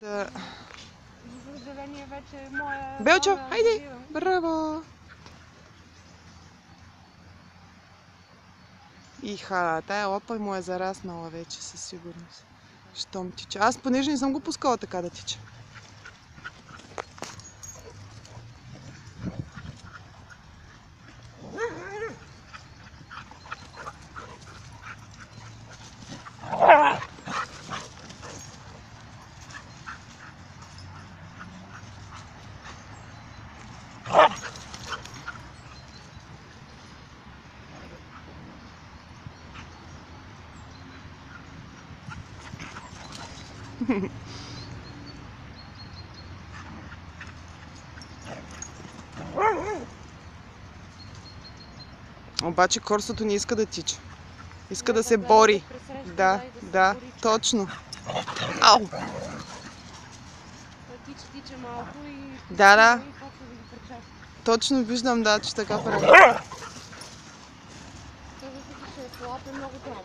За съжаление вече моя... Белчо, хайде! Браво! Иха, тая лапа му е зараснала вече със сигурност. Щом тича. Аз понеже не съм го пускала така да тича. Обаче корсото не иска да тича. Иска да се бори. Да, точно. Ау! Тича малко и... Да. И почва да ги пречаства. Точно виждам, да, че така прави. Той да се е слаб е много трудно.